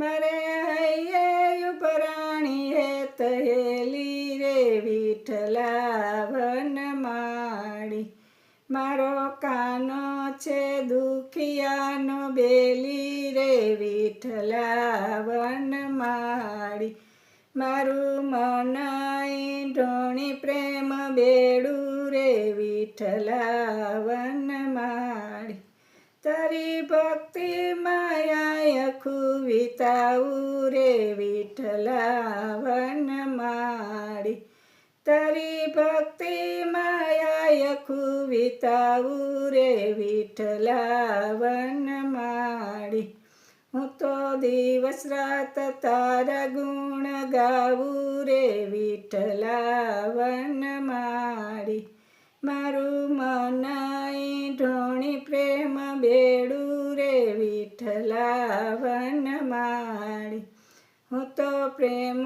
મારે હૈયે ઉપરાણી હે તહેલી રે વિઠ્ઠલા વનમાળી. મારો કાનો છે દુખિયાનો બેલી રે વિઠ્ઠલા વનમાળી. મારું મન ઢોણી પ્રેમ બેડું રે વિઠ્ઠલા વનમાળી. તારી ભક્તિ માયા આખું વિતાવું રે વિઠ્ઠલા વનમાળી. તારી ભક્તિ માયા આખું વિતાવું રે વિઠ્ઠલા વનમાળી. હું તો દિવસ રાત તારા ગુણ ગાવું રે વિઠ્ઠલા વનમાળી. મારું મન ઢોણી પ્રેમ બેડું રે વિઠ્ઠલા વનમાળી. હું તો પ્રેમ